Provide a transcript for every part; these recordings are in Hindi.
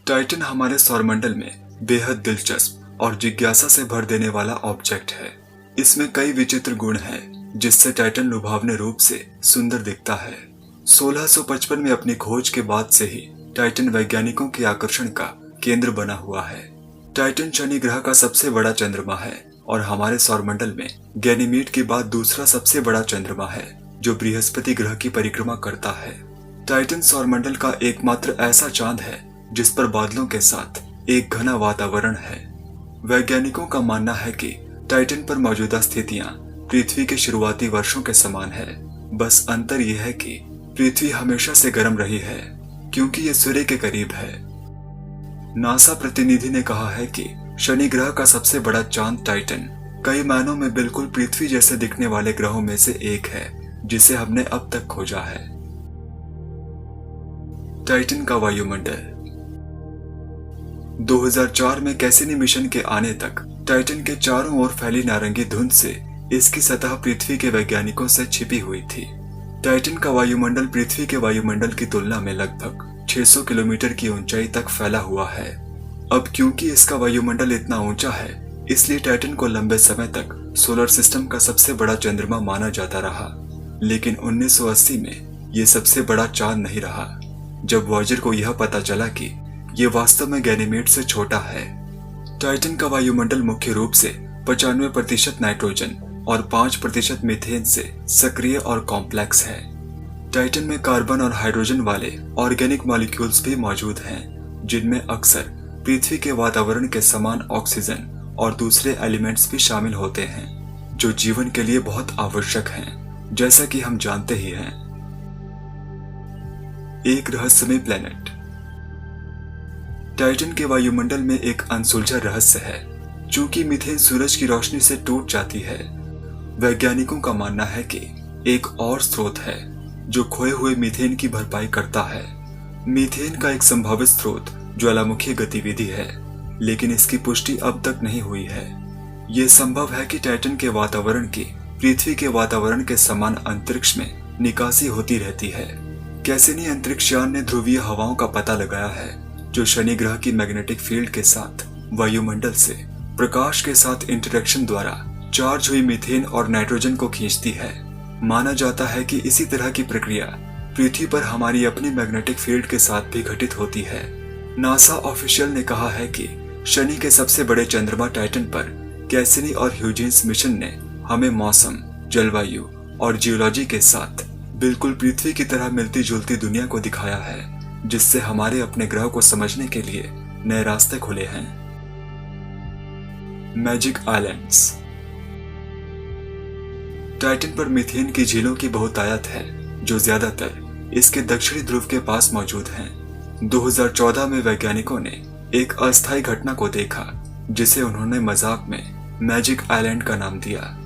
टाइटन हमारे सौरमंडल में बेहद दिलचस्प और जिज्ञासा से भर देने वाला ऑब्जेक्ट है। इसमें कई विचित्र गुण हैं, जिससे टाइटन लुभावने रूप से सुंदर दिखता है। 1655 में अपनी खोज के बाद से ही टाइटन वैज्ञानिकों के आकर्षण का केंद्र बना हुआ है। टाइटन शनि ग्रह का सबसे बड़ा चंद्रमा है और हमारे सौरमंडल में गैनीमीड के बाद दूसरा सबसे बड़ा चंद्रमा है, जो बृहस्पति ग्रह की परिक्रमा करता है। टाइटन सौरमंडल का एकमात्र ऐसा चांद है जिस पर बादलों के साथ एक घना वातावरण है। वैज्ञानिकों का मानना है कि टाइटन पर मौजूदा स्थितियां पृथ्वी के शुरुआती वर्षों के समान है। बस अंतर यह है कि पृथ्वी हमेशा से गर्म रही है क्योंकि यह सूर्य के करीब है। नासा प्रतिनिधि ने कहा है कि शनि ग्रह का सबसे बड़ा चांद टाइटन कई मायनों में बिल्कुल पृथ्वी जैसे दिखने वाले ग्रहों में से एक है, जिसे हमने अब तक खोजा है। टाइटन का वायुमंडल 2004 में कैसिनी मिशन के आने तक टाइटन के चारों ओर फैली नारंगी धुंध से इसकी सतह पृथ्वी के वैज्ञानिकों से छिपी हुई थी। टाइटन का वायुमंडल पृथ्वी के वायुमंडल की तुलना में लगभग 600 किलोमीटर की ऊंचाई तक फैला हुआ है। अब क्योंकि इसका वायुमंडल इतना ऊंचा है, इसलिए टाइटन को लंबे समय तक सोलर सिस्टम का सबसे बड़ा चंद्रमा माना जाता रहा। लेकिन 1980 में यह सबसे बड़ा चांद नहीं रहा, जब वॉयेजर को यह पता चला कि ये वास्तव में गैनीमेड से छोटा है। टाइटन का वायुमंडल मुख्य रूप से 95% नाइट्रोजन और 5% मीथेन से सक्रिय और कॉम्प्लेक्स है। टाइटन में कार्बन और हाइड्रोजन वाले ऑर्गेनिक मॉलिक्यूल्स भी मौजूद हैं, जिनमें अक्सर पृथ्वी के वातावरण के समान ऑक्सीजन और दूसरे एलिमेंट्स भी शामिल होते हैं, जो जीवन के लिए बहुत आवश्यक हैं, जैसा कि हम जानते ही हैं। एक रहस्यमय प्लेनेट। टाइटन के वायुमंडल में एक अनसुलझा रहस्य है। चूंकि मीथेन सूरज की रोशनी से टूट जाती है, वैज्ञानिकों का मानना है कि एक और स्रोत है जो खोए हुए मीथेन की भरपाई करता है। मीथेन का एक संभावित स्रोत ज्वालामुखी गतिविधि है, लेकिन इसकी पुष्टि अब तक नहीं हुई है। यह संभव है कि टाइटन के वातावरण की पृथ्वी के वातावरण के समान अंतरिक्ष में निकासी होती रहती है। कैसिनी अंतरिक्ष यान ने ध्रुवीय हवाओं का पता लगाया है, जो शनि ग्रह की मैग्नेटिक फील्ड के साथ वायुमंडल से प्रकाश के साथ इंटरेक्शन द्वारा चार्ज हुई मीथेन और नाइट्रोजन को खींचती है। माना जाता है कि इसी तरह की प्रक्रिया पृथ्वी पर हमारी अपनी मैग्नेटिक फील्ड के साथ भी घटित होती है। नासा ऑफिशियल ने कहा है कि शनि के सबसे बड़े चंद्रमा टाइटन पर कैसिनी और ह्यूजेंस मिशन ने हमें मौसम, जलवायु और जियोलॉजी के साथ बिल्कुल पृथ्वी की तरह मिलती जुलती दुनिया को दिखाया है, जिससे हमारे अपने ग्रह को समझने के लिए नए रास्ते खुले हैं। Magic islands. टाइटन पर मीथेन की झीलों की बहुतायत है, जो ज्यादातर इसके दक्षिणी ध्रुव के पास मौजूद हैं। 2014 में वैज्ञानिकों ने एक अस्थायी घटना को देखा, जिसे उन्होंने मजाक में मैजिक आइलैंड का नाम दिया।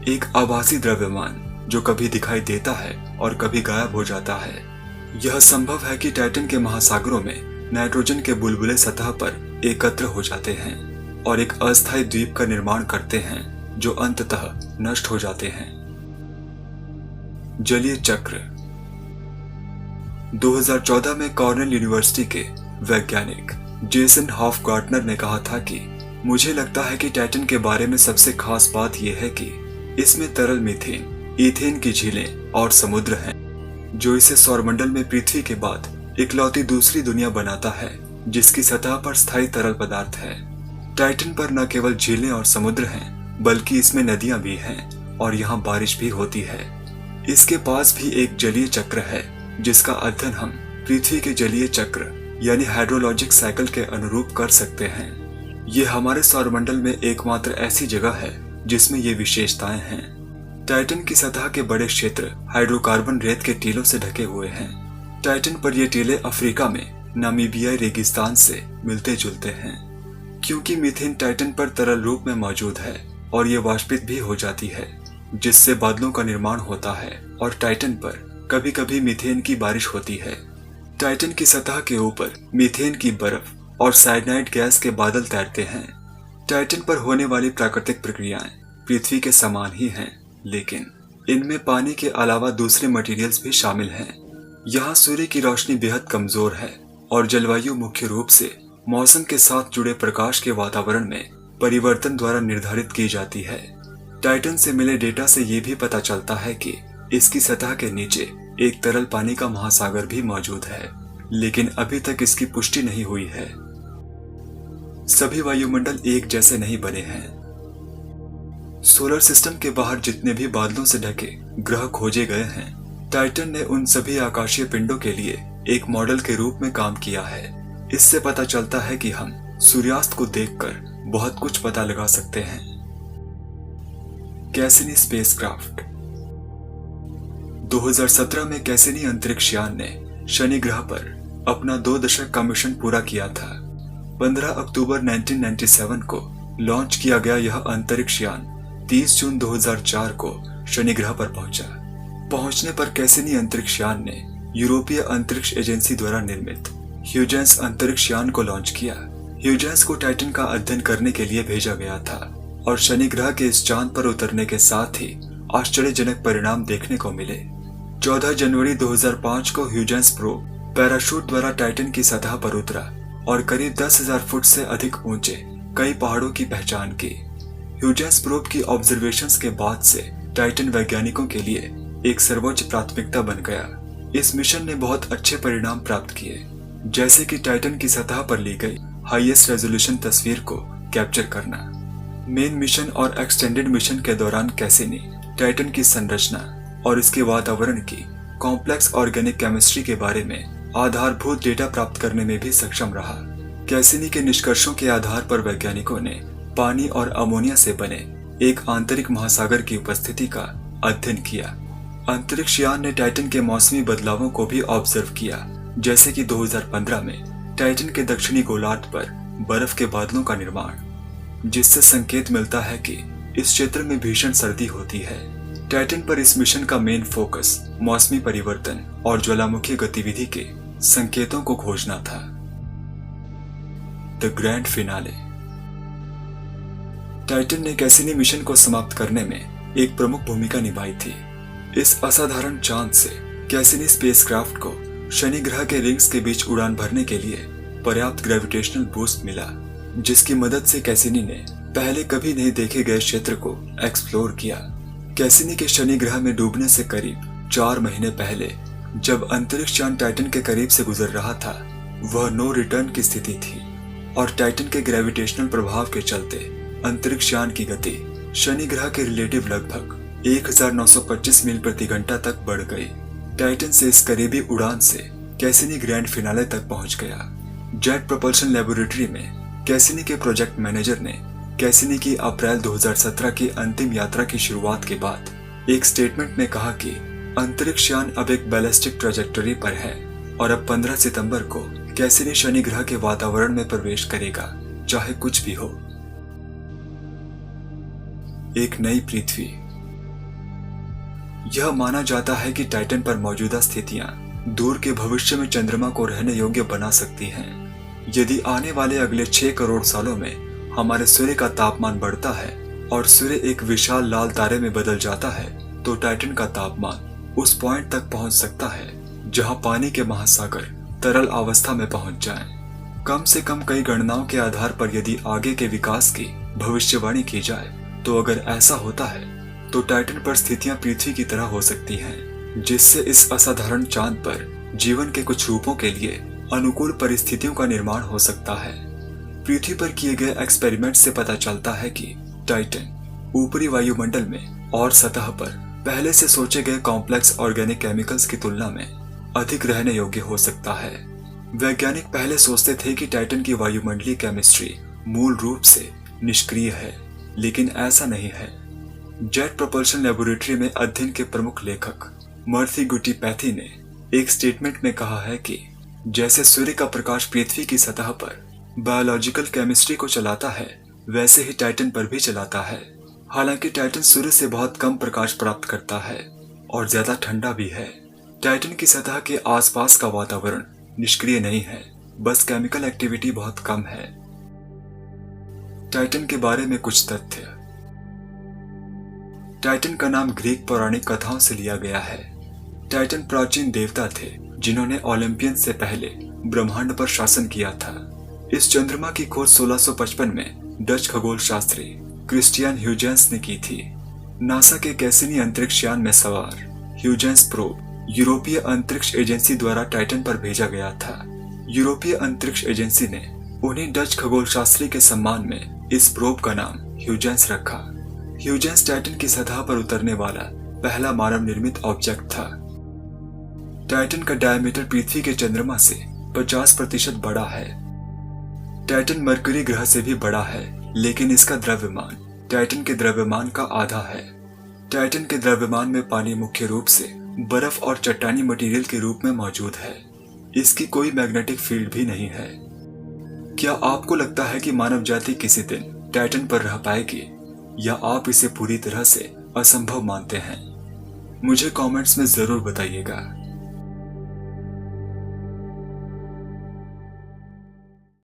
एक आभासी द्रव्यमान जो कभी दिखाई देता है और कभी गायब हो जाता है। यह संभव है कि टाइटन के महासागरों में नाइट्रोजन के बुलबुले सतह पर एकत्र हो जाते हैं और एक अस्थायी द्वीप का निर्माण करते हैं, जो अंततः नष्ट हो जाते हैं। जलीय चक्र। 2014 में कॉर्नेल यूनिवर्सिटी के वैज्ञानिक जेसन हॉफगार्टनर ने कहा था कि मुझे लगता है कि टाइटन के बारे में सबसे खास बात यह है कि इसमें तरल मीथेन, ईथेन की झीलें और समुद्र हैं, जो इसे सौरमंडल में पृथ्वी के बाद इकलौती दूसरी दुनिया बनाता है जिसकी सतह पर स्थायी तरल पदार्थ है। टाइटन पर न केवल झीलें और समुद्र हैं, बल्कि इसमें नदियां भी हैं और यहाँ बारिश भी होती है। इसके पास भी एक जलीय चक्र है, जिसका अध्ययन हम पृथ्वी के जलीय चक्र यानी हाइड्रोलॉजिक साइकिल के अनुरूप कर सकते हैं। ये हमारे सौरमंडल में एकमात्र ऐसी जगह है जिसमें ये विशेषताएं हैं। टाइटन की सतह के बड़े क्षेत्र हाइड्रोकार्बन रेत के टीलों से ढके हुए हैं। टाइटन पर ये टीले अफ्रीका में नामीबियाई रेगिस्तान से मिलते जुलते हैं। क्योंकि मीथेन टाइटन पर तरल रूप में मौजूद है और ये वाष्पित भी हो जाती है, जिससे बादलों का निर्माण होता है और टाइटन पर कभी कभी मीथेन की बारिश होती है। टाइटन की सतह के ऊपर मीथेन की बर्फ और साइनाइड गैस के बादल तैरते हैं। टाइटन पर होने वाली प्राकृतिक प्रक्रियाएं पृथ्वी के समान ही हैं, लेकिन इनमें पानी के अलावा दूसरे मटेरियल्स भी शामिल हैं। यहाँ सूर्य की रोशनी बेहद कमजोर है और जलवायु मुख्य रूप से मौसम के साथ जुड़े प्रकाश के वातावरण में परिवर्तन द्वारा निर्धारित की जाती है। टाइटन से मिले डेटा से ये भी पता चलता है कि इसकी सतह के नीचे एक तरल पानी का महासागर भी मौजूद है, लेकिन अभी तक इसकी पुष्टि नहीं हुई है। सभी वायुमंडल एक जैसे नहीं बने हैं। सोलर सिस्टम के बाहर जितने भी बादलों से ढके ग्रह खोजे गए हैं, टाइटन ने उन सभी आकाशीय पिंडों के लिए एक मॉडल के रूप में काम किया है। इससे पता चलता है कि हम सूर्यास्त को देखकर बहुत कुछ पता लगा सकते हैं। Cassini spacecraft. 2017 में कैसिनी अंतरिक्ष यान ने शनि ग्रह पर अपना 2 दशक का मिशन पूरा किया था। 15 अक्टूबर 1997 को लॉन्च किया गया यह अंतरिक्ष यान 30 जून 2004 को शनि ग्रह पर पहुंचा। पहुंचने पर कैसिनी अंतरिक्ष यान ने यूरोपीय अंतरिक्ष एजेंसी द्वारा निर्मित ह्यूजेंस अंतरिक्ष यान को लॉन्च किया। ह्यूजेंस को टाइटन का अध्ययन करने के लिए भेजा गया था और शनि ग्रह के इस चांद पर उतरने के साथ ही आश्चर्यजनक परिणाम देखने को मिले। 14 जनवरी 2005 को ह्यूजेंस प्रोब पैराशूट द्वारा टाइटन की सतह पर उतरा और करीब 10,000 फुट से अधिक ऊंचे कई पहाड़ों की पहचान की। ह्यूजेंस प्रोब की ऑब्जर्वेशंस के बाद से टाइटन वैज्ञानिकों के लिए एक सर्वोच्च प्राथमिकता बन गया। इस मिशन ने बहुत अच्छे परिणाम प्राप्त किए, जैसे कि टाइटन की सतह पर ली गई हाईएस्ट रेजोल्यूशन तस्वीर को कैप्चर करना। मेन मिशन और एक्सटेंडेड मिशन के दौरान कैसिनी टाइटन की संरचना और इसके वातावरण की कॉम्प्लेक्स ऑर्गेनिक केमिस्ट्री के बारे में आधारभूत डेटा प्राप्त करने में भी सक्षम रहा। कैसिनी के निष्कर्षों के आधार पर वैज्ञानिकों ने पानी और अमोनिया से बने एक आंतरिक महासागर की उपस्थिति का अध्ययन किया। अंतरिक्ष यान ने टाइटन के मौसमी बदलावों को भी ऑब्जर्व किया, जैसे कि 2015 में टाइटन के दक्षिणी गोलार्ध पर बर्फ के बादलों का निर्माण, जिससे संकेत मिलता है कि इस क्षेत्र में भीषण सर्दी होती है। टाइटन पर इस मिशन का मेन फोकस मौसमी परिवर्तन और ज्वालामुखी गतिविधि के संकेतों को खोजना था। The grand finale. टाइटन ने कैसिनी मिशन को समाप्त करने में एक प्रमुख भूमिका निभाई थी। इस असाधारण चांद से कैसिनी स्पेसक्राफ्ट को शनि ग्रह के रिंग्स के बीच उड़ान भरने के लिए पर्याप्त ग्रेविटेशनल बूस्ट मिला, जिसकी मदद से कैसिनी ने पहले कभी नहीं देखे गए क्षेत्र को एक्सप्लोर किया। कैसिनी के शनि ग्रह में डूबने से करीब 4 महीने पहले जब अंतरिक्ष यान टाइटन के करीब से गुजर रहा था, वह नो रिटर्न की स्थिति थी और टाइटन के ग्रेविटेशनल प्रभाव के चलते अंतरिक्ष यान की गति शनि ग्रह के रिलेटिव लगभग 1925 मील प्रति घंटा तक बढ़ गई। टाइटन से इस करीबी उड़ान से कैसिनी ग्रैंड फिनाले तक पहुंच गया। जेट प्रोपल्शन लेबोरेटरी में कैसिनी के प्रोजेक्ट मैनेजर ने कैसिनी की अप्रैल 2017 की अंतिम यात्रा की शुरुआत के बाद एक स्टेटमेंट में कहा कि अंतरिक्ष यान अब एक बैलिस्टिक ट्रैजेक्टरी पर है और अब 15 सितंबर को कैसिनी शनि ग्रह के वातावरण में प्रवेश करेगा, चाहे कुछ भी हो। एक नई पृथ्वी। यह माना जाता है कि टाइटन पर मौजूदा स्थितियां दूर के भविष्य में चंद्रमा को रहने योग्य बना सकती हैं। यदि आने वाले अगले 6 करोड़ सालों में हमारे सूर्य का तापमान बढ़ता है और सूर्य एक विशाल लाल तारे में बदल जाता है, तो टाइटन का तापमान उस पॉइंट तक पहुंच सकता है जहां पानी के महासागर तरल अवस्था में पहुंच जाएं। कम से कम कई गणनाओं के आधार पर यदि आगे के विकास की भविष्यवाणी की जाए, तो अगर ऐसा होता है तो टाइटन पर स्थितियां पृथ्वी की तरह हो सकती हैं, जिससे इस असाधारण चांद पर जीवन के कुछ रूपों के लिए अनुकूल परिस्थितियों का निर्माण हो सकता है। पृथ्वी पर किए गए एक्सपेरिमेंट से पता चलता है कि टाइटन ऊपरी वायुमंडल में और सतह पर पहले से सोचे गए कॉम्प्लेक्स ऑर्गेनिक केमिकल्स की तुलना में अधिक रहने योग्य हो सकता है। वैज्ञानिक पहले सोचते थे कि टाइटन की वायुमंडलीय केमिस्ट्री मूल रूप से निष्क्रिय है, लेकिन ऐसा नहीं है। जेट प्रोपल्शन लेबोरेटरी में अध्ययन के प्रमुख लेखक मर्थी गुटी पैथी ने एक स्टेटमेंट में कहा है कि जैसे सूर्य का प्रकाश पृथ्वी की सतह पर बायोलॉजिकल केमिस्ट्री को चलाता है, वैसे ही टाइटन पर भी चलाता है। हालांकि टाइटन सूर्य से बहुत कम प्रकाश प्राप्त करता है और ज्यादा ठंडा भी है। टाइटन की सतह के आसपास का वातावरण निष्क्रिय नहीं है, बस केमिकल एक्टिविटी बहुत कम है। टाइटन के बारे में कुछ तथ्य। टाइटन का नाम ग्रीक पौराणिक कथाओं से लिया गया है। टाइटन प्राचीन देवता थे जिन्होंने ओलंपियन से पहले ब्रह्मांड पर शासन किया था। इस चंद्रमा की खोज 1655 में डच खगोल शास्त्री क्रिस्टियन ह्यूजेंस ने की थी। नासा के कैसिनी अंतरिक्ष यान में सवार ह्यूजेंस प्रोब यूरोपीय अंतरिक्ष एजेंसी द्वारा टाइटन पर भेजा गया था। यूरोपीय अंतरिक्ष एजेंसी ने उन्हें डच खगोल शास्त्री के सम्मान में इस प्रोब का नाम ह्यूजेंस रखा। ह्यूजेंस टाइटन की सतह पर उतरने वाला पहला मानव निर्मित ऑब्जेक्ट था। टाइटन का डायमीटर पृथ्वी के चंद्रमा से 50% बड़ा है। टाइटन मरकरी ग्रह से भी बड़ा है, लेकिन इसका द्रव्यमान टाइटन के द्रव्यमान का आधा है। टाइटन के द्रव्यमान में पानी मुख्य रूप से बर्फ और चट्टानी मटेरियल के रूप में मौजूद है। इसकी कोई मैग्नेटिक फील्ड भी नहीं है। क्या आपको लगता है कि मानव जाति किसी दिन टाइटन पर रह पाएगी, या आप इसे पूरी तरह से असंभव मानते हैं? मुझे कमेंट्स में जरूर बताइएगा।